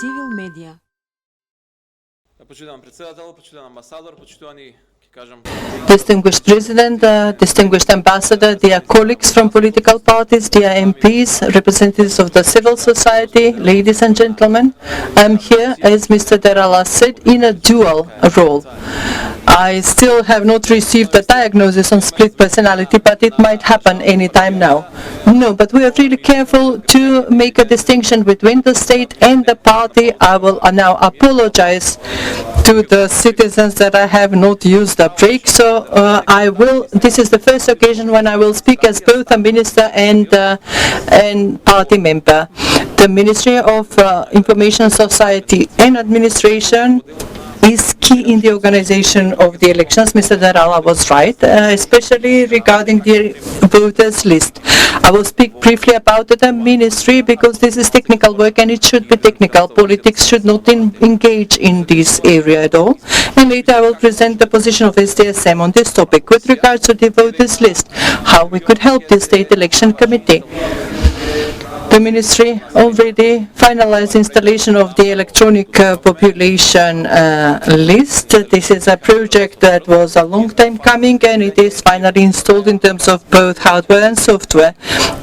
Civil Media. Почитуван председател, почитуван амбасадор, почитувани, Distinguished President, distinguished Ambassador, dear colleagues from political parties, dear MPs, representatives of the civil society, ladies and gentlemen, I'm here, as Mr. Derala said, in a dual role. I still have not received a diagnosis on split personality, but it might happen anytime now. No, but we are really careful to make a distinction between the state and the party. I will now apologize to the citizens that I have not used a break, so this is the first occasion when I will speak as both a minister and party member. The Ministry of Information Society and Administration is key in the organization of the elections. Mr. Derala was right, especially regarding the voters list. I will speak briefly about the ministry because this is technical work and it should be technical. Politics should not engage in this area at all. And later I will present the position of SDSM on this topic. With regards to the voters list, how we could help the State Election Committee. The ministry already finalized installation of the electronic population list. This is a project that was a long time coming and it is finally installed in terms of both hardware and software.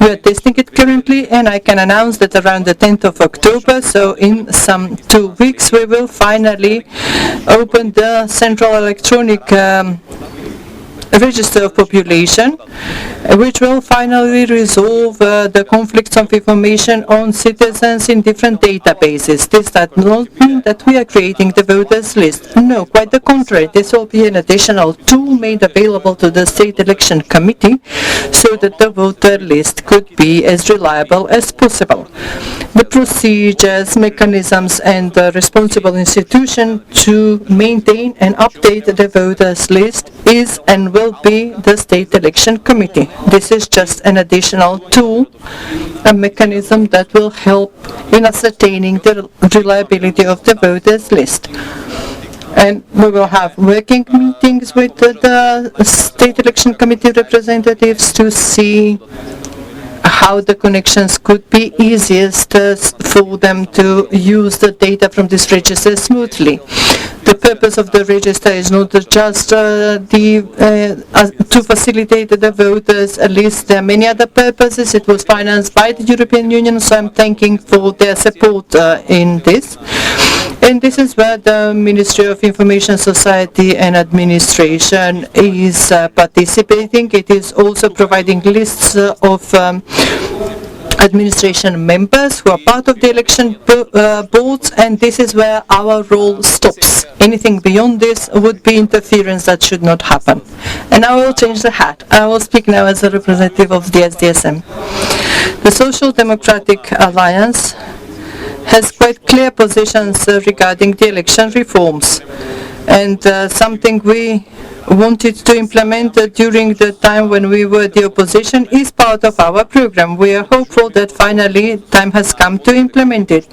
We are testing it currently and I can announce that around the 10th of October, so in some 2 weeks, we will finally open the central electronic register of population, which will finally resolve the conflicts of information on citizens in different databases. This does not mean that we are creating the voters list. No, quite the contrary. This will be an additional tool made available to the State Election Committee so that the voter list could be as reliable as possible. The procedures, mechanisms and the responsible institution to maintain and update the voters list is and will be the State Election Committee. This is just an additional tool, a mechanism that will help in ascertaining the reliability of the voters list. And we will have working meetings with the State Election Committee representatives to see how the connections could be easiest for them to use the data from this register smoothly. The purpose of the register is not just to facilitate the voters list. There are many other purposes. It was financed by the European Union, so I'm thanking for their support in this. And this is where the Ministry of Information Society and Administration is participating. It is also providing lists of administration members who are part of the election boards, and this is where our role stops. Anything beyond this would be interference that should not happen. And I will change the hat. I will speak now as a representative of the SDSM. The Social Democratic Alliance has quite clear positions regarding the election reforms, and something we wanted to implement during the time when we were the opposition is part of our program. We are hopeful that finally time has come to implement it.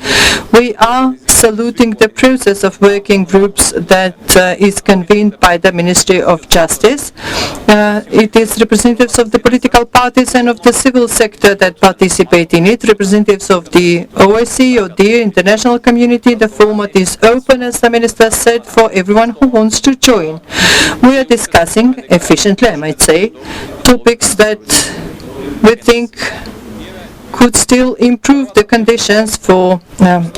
We are saluting the process of working groups that is convened by the Ministry of Justice. It is representatives of the political parties and of the civil sector that participate in it, representatives of the OSCE or the international community. The format is open, as the Minister said, for everyone who wants to join. We are discussing efficiently, I might say, topics that we think could still improve the conditions for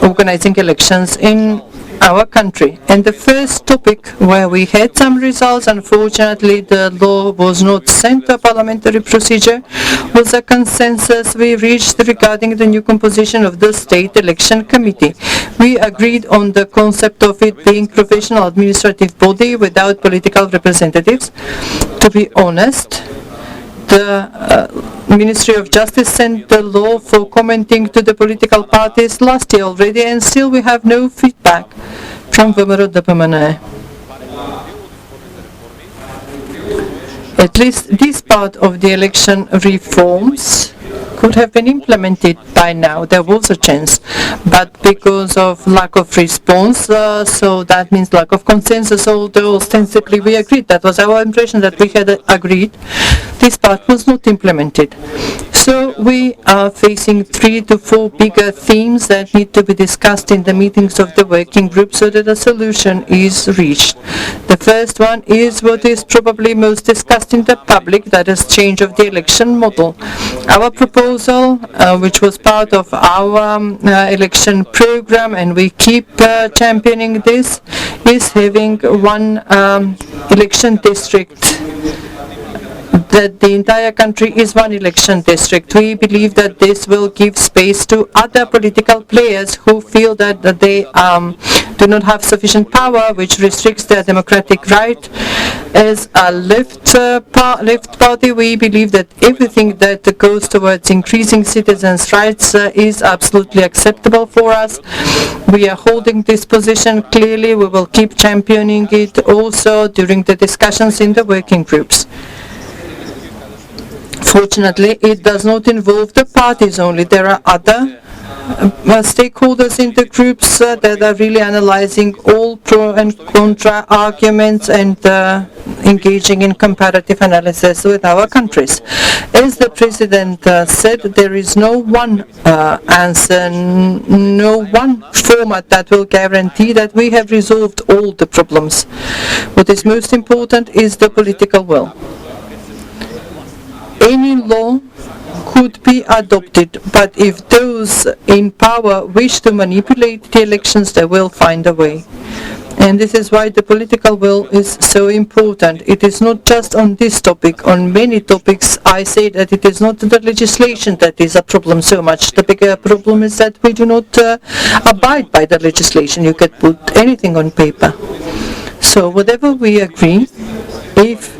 organizing elections in our country. And the first topic where we had some results, unfortunately the law was not sent to a parliamentary procedure, was a consensus we reached regarding the new composition of the State Election Committee. We agreed on the concept of it being professional administrative body without political representatives. To be honest, the Ministry of Justice sent the law for commenting to the political parties last year already, and still we have no feedback from VMRO-DPMNE. At least this part of the election reforms could have been implemented by now. There was a chance, but because of lack of response, so that means lack of consensus, although ostensibly we agreed, that was our impression that we had agreed, this part was not implemented. So we are facing 3 to 4 bigger themes that need to be discussed in the meetings of the working group so that a solution is reached. The first one is what is probably most discussed in the public, that is change of the election model. Our proposal, which was part of our election program, and we keep championing this, is having one election district, that the entire country is one election district. We believe that this will give space to other political players who feel that they do not have sufficient power, which restricts their democratic right. As a left party, we believe that everything that goes towards increasing citizens' rights is absolutely acceptable for us. We are holding this position clearly. We will keep championing it also during the discussions in the working groups. Fortunately, it does not involve the parties only. There are other stakeholders in the groups that are really analyzing all pro and contra arguments and engaging in comparative analysis with our countries. As the President said, there is no one answer, no one format that will guarantee that we have resolved all the problems. What is most important is the political will. Any law could be adopted, but if those in power wish to manipulate the elections, they will find a way. And this is why the political will is so important. It is not just on this topic. On many topics, I say that it is not the legislation that is a problem so much. The bigger problem is that we do not abide by the legislation. You can put anything on paper. So whatever we agree, if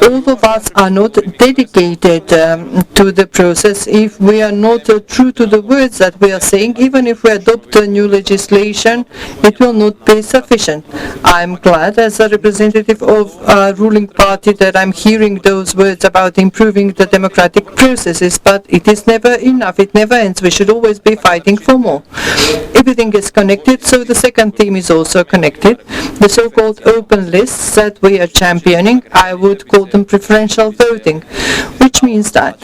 all of us are not dedicated to the process, if we are not true to the words that we are saying, even if we adopt a new legislation, it will not be sufficient. I'm glad as a representative of a ruling party that I'm hearing those words about improving the democratic processes, but it is never enough, it never ends. We should always be fighting for more. Everything is connected, so the second theme is also connected. The so-called open lists that we are championing, I would call them preferential voting, which means that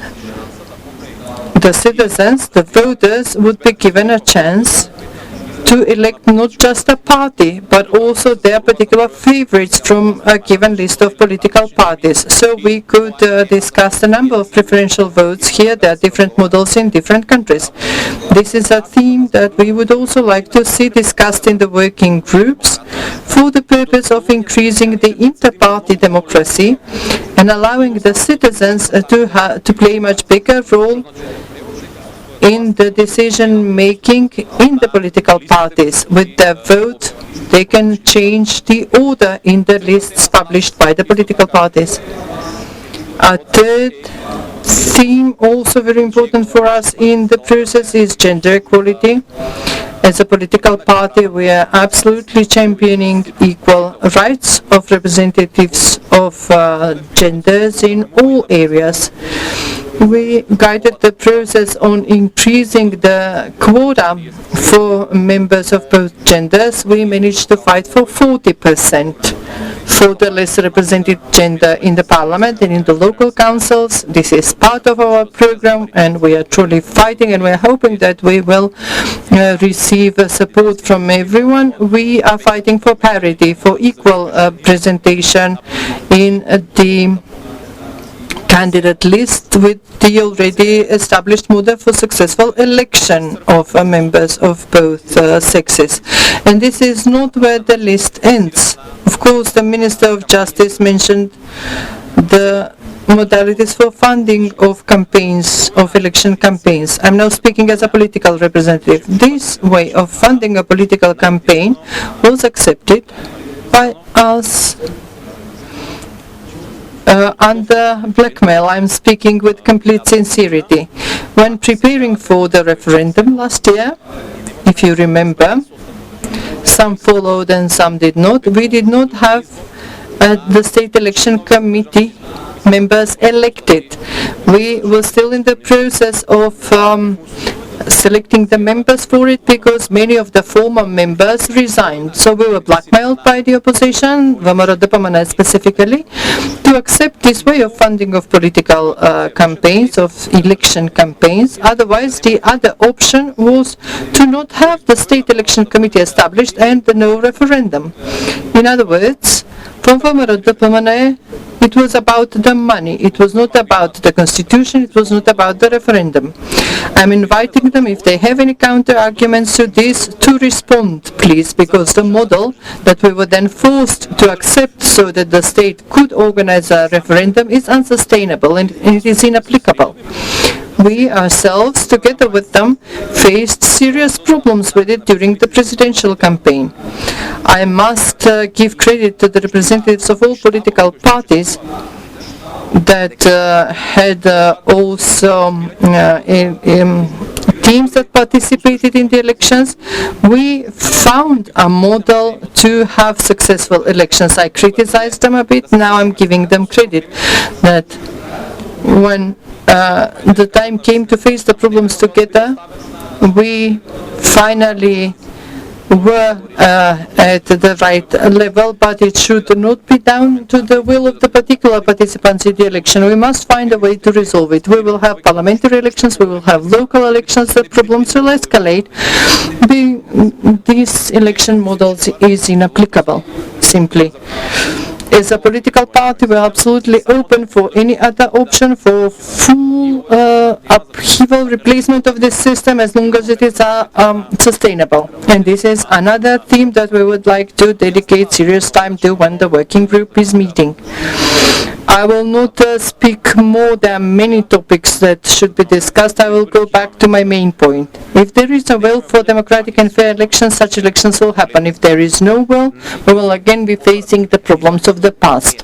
the citizens, the voters, would be given a chance to elect not just a party, but also their particular favorites from a given list of political parties. So we could discuss the number of preferential votes here. There are different models in different countries. This is a theme that we would also like to see discussed in the working groups for the purpose of increasing the inter-party democracy and allowing the citizens to play a much bigger role in the decision-making in the political parties. With their vote, they can change the order in the lists published by the political parties. A third theme, also very important for us in the process, is gender equality. As a political party, we are absolutely championing equal rights of representatives of genders in all areas. We guided the process on increasing the quota for members of both genders. We managed to fight for 40% for the less represented gender in the parliament and in the local councils. This is part of our program, and we are truly fighting, and we are hoping that we will receive support from everyone. We are fighting for parity, for equal representation in the candidate list with the already established model for successful election of members of both sexes. And this is not where the list ends. Of course, the Minister of Justice mentioned the modalities for funding of campaigns, of election campaigns. I'm now speaking as a political representative. This way of funding a political campaign was accepted by us under blackmail. I'm speaking with complete sincerity. When preparing for the referendum last year, if you remember, some followed and some did not. We did not have the State Election Committee members elected. We were still in the process of selecting the members for it because many of the former members resigned. So we were blackmailed by the opposition, Vamara specifically, to accept this way of funding of political campaigns, of election campaigns. Otherwise, the other option was to not have the state election committee established and no referendum. In other words, from Vamara it was about the money. It was not about the constitution. It was not about the referendum. I'm inviting them, if they have any counter arguments to this, to respond, please, because the model that we were then forced to accept so that the state could organize a referendum is unsustainable and it is inapplicable. We ourselves, together with them, faced serious problems with it during the presidential campaign. I must give credit to the representatives of all political parties that had also teams that participated in the elections. We found a model to have successful elections. I criticized them a bit, now I'm giving them credit that when the time came to face the problems together, we finally were at the right level, but it should not be down to the will of the particular participants in the election. We must find a way to resolve it. We will have parliamentary elections, we will have local elections, the problems will escalate. This election model is inapplicable, simply. As a political party, we are absolutely open for any other option, for full upheaval, replacement of this system, as long as it is sustainable. And this is another theme that we would like to dedicate serious time to when the working group is meeting. I will not speak more. There are many topics that should be discussed. I will go back to my main point. If there is a will for democratic and fair elections, such elections will happen. If there is no will, we will again be facing the problems of the past.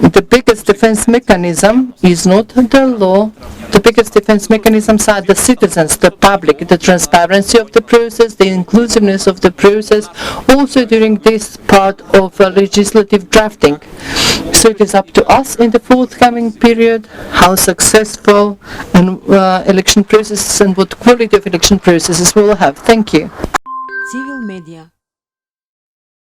The biggest defense mechanism is not the law. The biggest defense mechanisms are the citizens, the public, the transparency of the process, the inclusiveness of the process, also during this part of legislative drafting. So it is up to us in the forthcoming period how successful an election processes and what quality of election processes we will have. Thank you. Civil Media